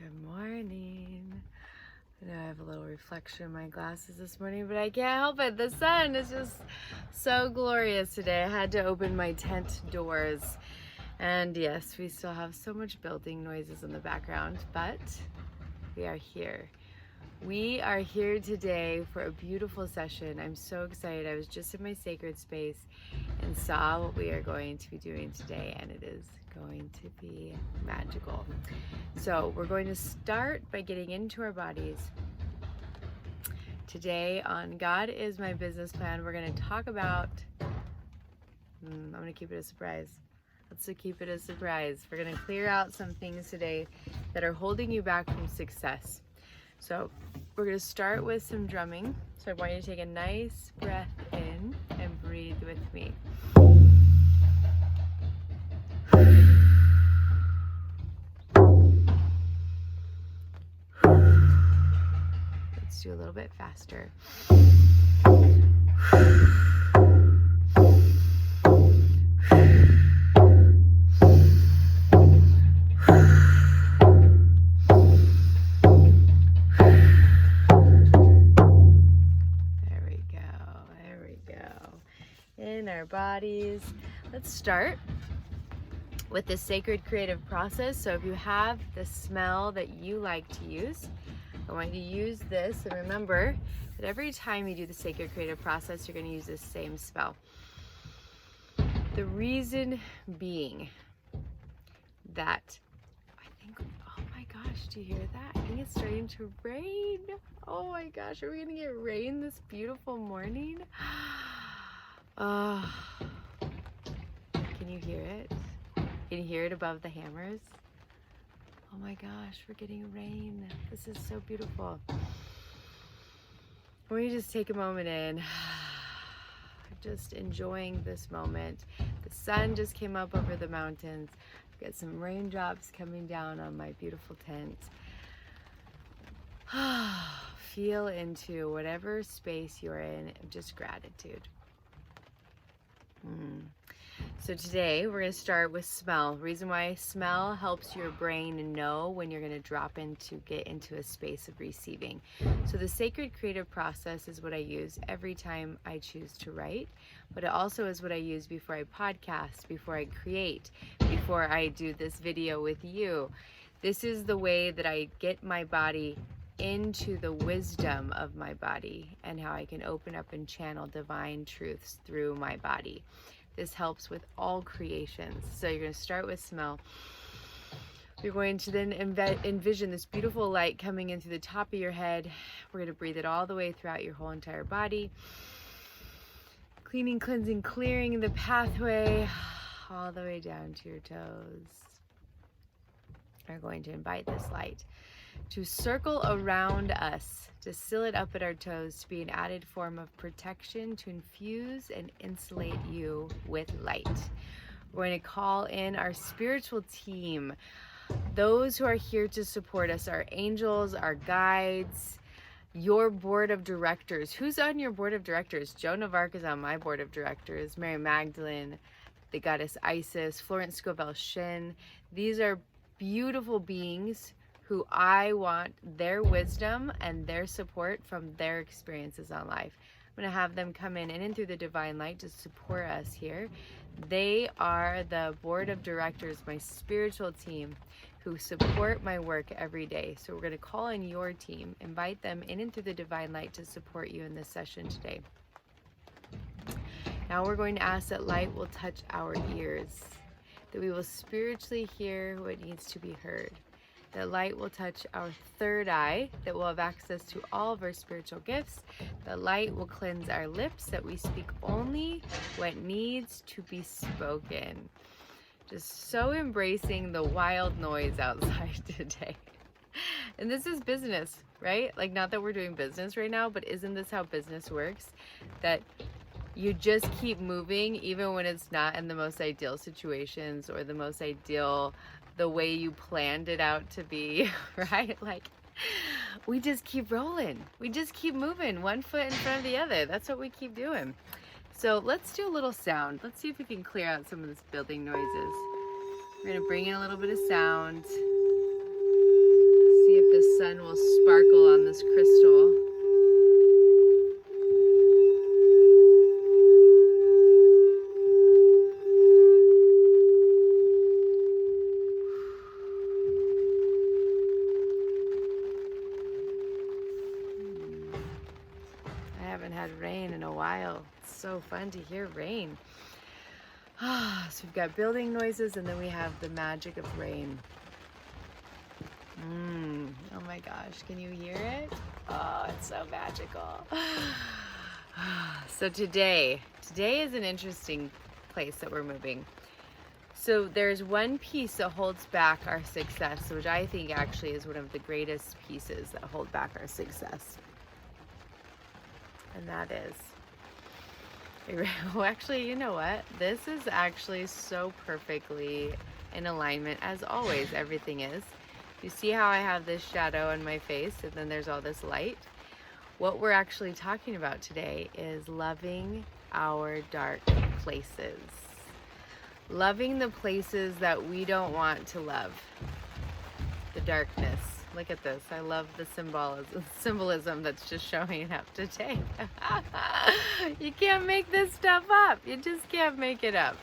Good morning. I know I have a little reflection in my glasses this morning, but I can't help it. The sun is just so glorious today. I had to open my tent doors. And yes, we still have so much building noises in the background, but we are here. We are here today for a beautiful session. I'm so excited. I was just in my sacred space and saw what we are going to be doing today, and it is going to be magical. So we're going to start by getting into our bodies. Today on God is My Business Plan, we're going to talk about, I'm going to keep it a surprise. Let's keep it a surprise. We're going to clear out some things today that are holding you back from success. So we're going to start with some drumming. So I want you to take a nice breath in and breathe with me. Let's do a little bit faster. In our bodies. Let's start with the sacred creative process. So if you have the smell that you like to use, I want you to use this, and remember that every time you do the sacred creative process, you're going to use the same spell. The reason being that oh my gosh, do you hear that? I think it's starting to rain. Oh my gosh, are we going to get rain this beautiful morning? Can you hear it? Can you hear it above the hammers? Oh my gosh, we're getting rain. This is so beautiful. Will you just take a moment in, just enjoying this moment. The sun just came up over the mountains. I've got some raindrops coming down on my beautiful tent. Feel into whatever space you're in, just gratitude. So today we're going to start with smell. Reason why smell helps your brain know when you're going to get into a space of receiving. So the sacred creative process is what I use every time I choose to write, but it also is what I use before I podcast, before I create, before I do this video with you. This is the way that I get my body into the wisdom of my body and how I can open up and channel divine truths through my body. This helps with all creations. So you're going to start with smell. You're going to then envision this beautiful light coming in through the top of your head. We're going to breathe it all the way throughout your whole entire body. Cleaning, cleansing, clearing the pathway all the way down to your toes. We're going to invite this light to circle around us, to seal it up at our toes, to be an added form of protection, to infuse and insulate you with light. We're going to call in our spiritual team, those who are here to support us, our angels, our guides, your board of directors. Who's on your board of directors? Joan of Arc is on my board of directors, Mary Magdalene, the goddess Isis, Florence Scovel Shin. These are beautiful beings who I want their wisdom and their support from their experiences on life. I'm going to have them come in and in through the divine light to support us here. They are the board of directors, my spiritual team, who support my work every day. So we're going to call in your team, invite them in and through the divine light to support you in this session today. Now we're going to ask that light will touch our ears, that we will spiritually hear what needs to be heard. That light will touch our third eye, that we'll have access to all of our spiritual gifts. The light will cleanse our lips, that we speak only what needs to be spoken. Just so embracing the wild noise outside today. And this is business, right? Like, not that we're doing business right now, but isn't this how business works? That you just keep moving even when it's not in the most ideal situations or the most ideal the way you planned it out to be, right? Like, we just keep rolling. We just keep moving, one foot in front of the other. That's what we keep doing. So let's do a little sound. Let's see if we can clear out some of this building noises. We're going to bring in a little bit of sound. had rain in a while. It's so fun to hear rain. So we've got building noises, and then we have the magic of rain. Oh my gosh, can you hear it? Oh, it's so magical. So today is an interesting place that we're moving. So there's one piece that holds back our success, which I think actually is one of the greatest pieces that hold back our success. And that is, well, actually, you know what? This is actually so perfectly in alignment, as always, everything is. You see how I have this shadow on my face, and then there's all this light? What we're actually talking about today is loving our dark places. Loving the places that we don't want to love. The darkness. Look at this. I love the symbolism that's just showing up today. You can't make this stuff up. You just can't make it up.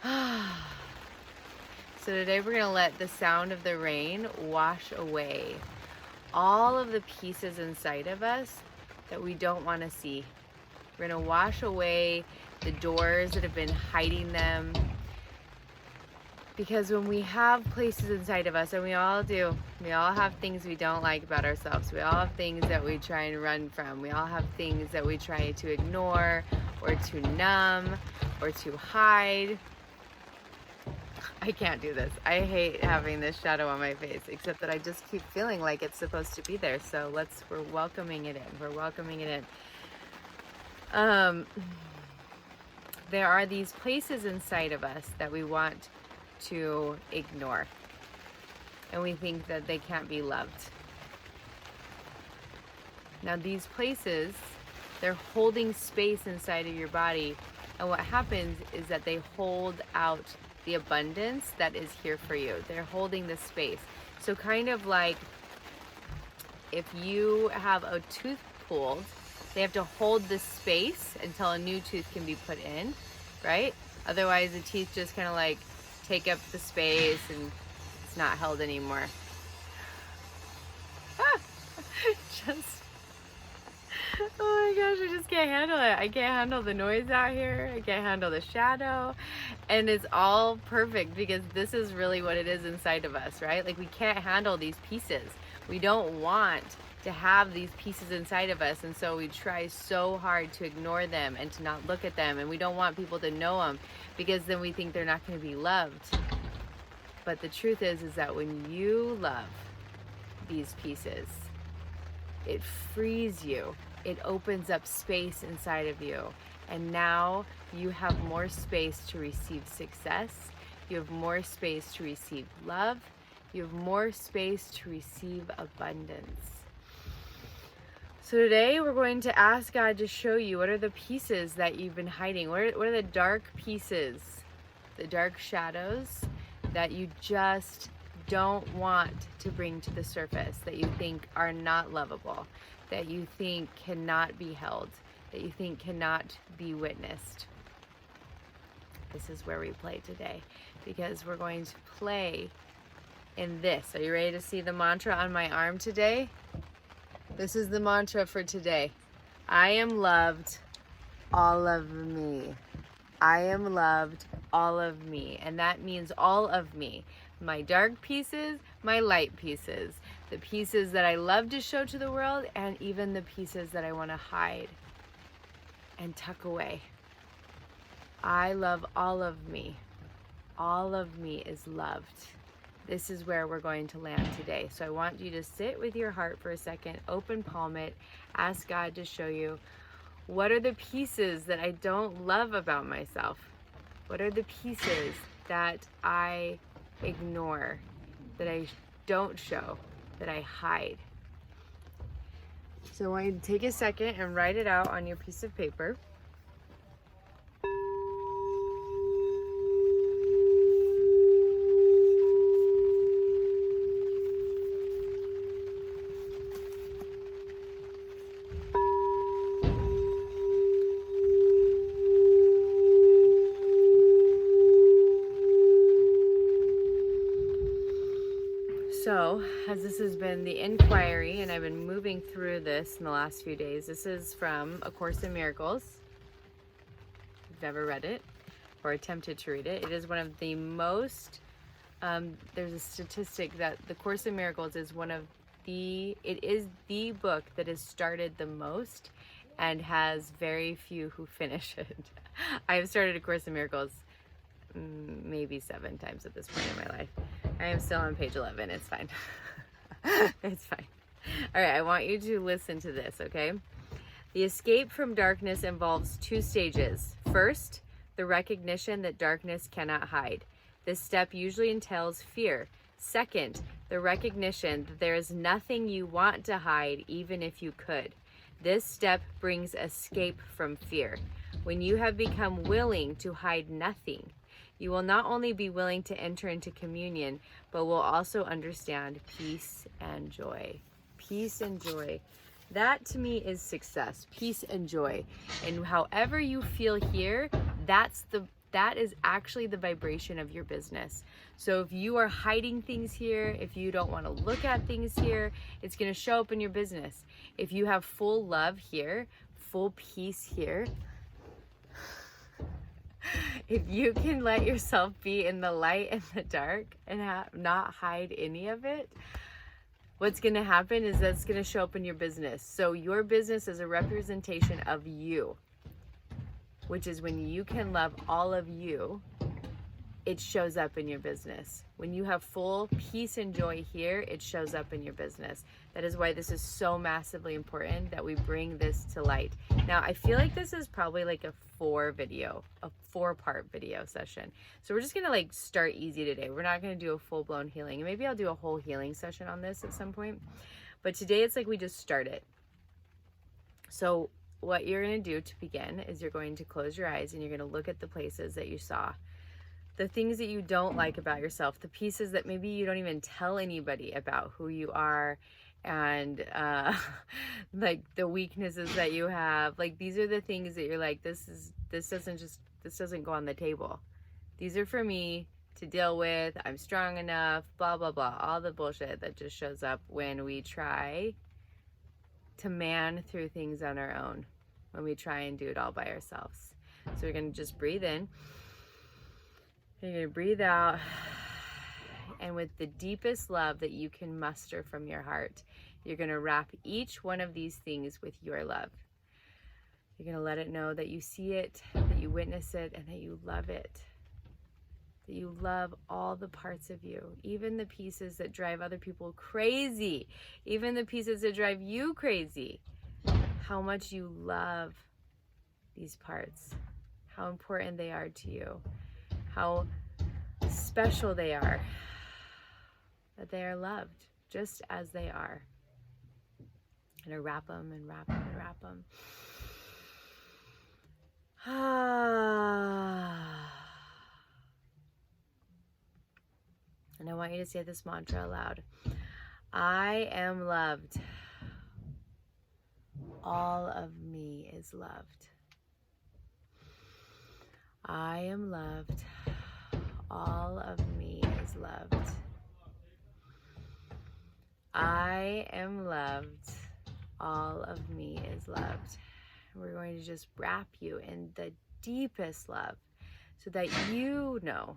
So today we're going to let the sound of the rain wash away all of the pieces inside of us that we don't want to see. We're going to wash away the doors that have been hiding them. Because when we have places inside of us, and we all do, we all have things we don't like about ourselves. We all have things that we try and run from. We all have things that we try to ignore or to numb or to hide. I can't do this. I hate having this shadow on my face, except that I just keep feeling like it's supposed to be there. So we're welcoming it in. We're welcoming it in. There are these places inside of us that we want to ignore, and we think that they can't be loved. Now these places, they're holding space inside of your body, and what happens is that they hold out the abundance that is here for you. They're holding the space. So kind of like if you have a tooth pulled, they have to hold the space until a new tooth can be put in, right? Otherwise the teeth just kind of like take up the space and it's not held anymore. Oh my gosh, I just can't handle it. I can't handle the noise out here. I can't handle the shadow. And it's all perfect because this is really what it is inside of us, right? Like we can't handle these pieces. We don't want to have these pieces inside of us, and so we try so hard to ignore them and to not look at them, and we don't want people to know them because then we think they're not going to be loved. But the truth is that when you love these pieces, it frees you. It opens up space inside of you, and now you have more space to receive success. You have more space to receive love. You have more space to receive abundance. So today we're going to ask God to show you what are the pieces that you've been hiding. What are the dark pieces, the dark shadows that you just don't want to bring to the surface, that you think are not lovable, that you think cannot be held, that you think cannot be witnessed. This is where we play today, because we're going to play in this. Are you ready to see the mantra on my arm today? This is the mantra for today. I am loved, all of me. I am loved, all of me. And that means all of me. My dark pieces, my light pieces. The pieces that I love to show to the world, and even the pieces that I want to hide and tuck away. I love all of me. All of me is loved. This is where we're going to land today. So I want you to sit with your heart for a second, open palm it, ask God to show you what are the pieces that I don't love about myself? What are the pieces that I ignore, that I don't show, that I hide? So I want you to take a second and write it out on your piece of paper. So, as this has been the inquiry, and I've been moving through this in the last few days, this is from A Course in Miracles. If you've never read it or attempted to read it, it is one of the most, there's a statistic that The Course in Miracles is it is the book that has started the most and has very few who finish it. I have started A Course in Miracles maybe 7 times at this point in my life. I am still on page 11. It's fine. It's fine. All right, I want you to listen to this, okay? The escape from darkness involves 2 stages. First, the recognition that darkness cannot hide. This step usually entails fear. Second, the recognition that there is nothing you want to hide, even if you could. This step brings escape from fear. When you have become willing to hide nothing, you will not only be willing to enter into communion, but will also understand peace and joy. Peace and joy. That to me is success. Peace and joy. And however you feel here, that is actually the vibration of your business. So if you are hiding things here, if you don't want to look at things here, it's going to show up in your business. If you have full love here, full peace here, if you can let yourself be in the light and the dark and not hide any of it, what's going to happen is that's going to show up in your business. So your business is a representation of you, which is when you can love all of you, it shows up in your business. When you have full peace and joy here, it shows up in your business. That is why this is so massively important that we bring this to light. Now, I feel like this is probably like a 4-part video session. So we're just gonna like start easy today. We're not gonna do a full-blown healing. And maybe I'll do a whole healing session on this at some point. But today it's like we just start it. So what you're gonna do to begin is you're going to close your eyes and you're gonna look at the places that you saw. The things that you don't like about yourself, the pieces that maybe you don't even tell anybody about who you are, and like the weaknesses that you have. Like these are the things that you're like, this doesn't go on the table. These are for me to deal with. I'm strong enough, blah, blah, blah. All the bullshit that just shows up when we try to man through things on our own, when we try and do it all by ourselves. So we're going to just breathe in. You're going to breathe out, and with the deepest love that you can muster from your heart, you're going to wrap each one of these things with your love. You're going to let it know that you see it, that you witness it, and that you love it. That you love all the parts of you, even the pieces that drive other people crazy, even the pieces that drive you crazy. How much you love these parts, how important they are to you, how special they are, that they are loved just as they are. And I wrap them and wrap them and wrap them. And I want you to say this mantra aloud. I am loved. All of me is loved. I am loved. All of me is loved. I am loved. All of me is loved. We're going to just wrap you in the deepest love so that you know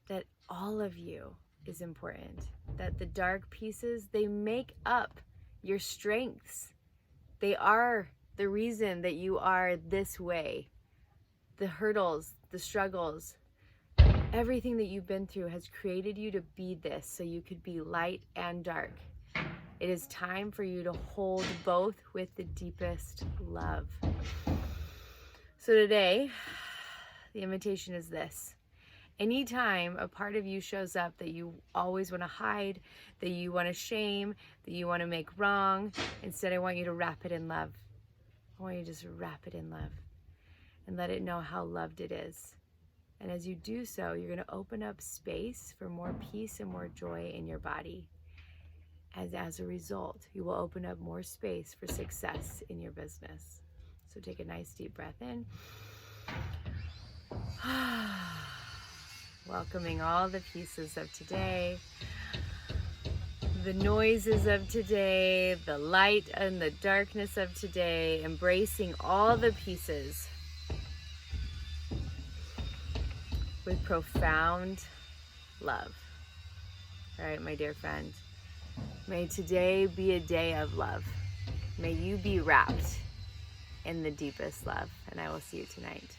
that all of you is important, that the dark pieces, they make up your strengths. They are the reason that you are this way. The hurdles, the struggles, everything that you've been through has created you to be this, so you could be light and dark. It is time for you to hold both with the deepest love. So today, the invitation is this. Anytime a part of you shows up that you always want to hide, that you want to shame, that you want to make wrong, instead I want you to wrap it in love. I want you to just wrap it in love and let it know how loved it is. And as you do so, you're going to open up space for more peace and more joy in your body. As a result, you will open up more space for success in your business. So take a nice deep breath in. Welcoming all the pieces of today. the noises of today, the light and the darkness of today, embracing all the pieces with profound love. All right, my dear friend, may today be a day of love. May you be wrapped in the deepest love, and I will see you tonight.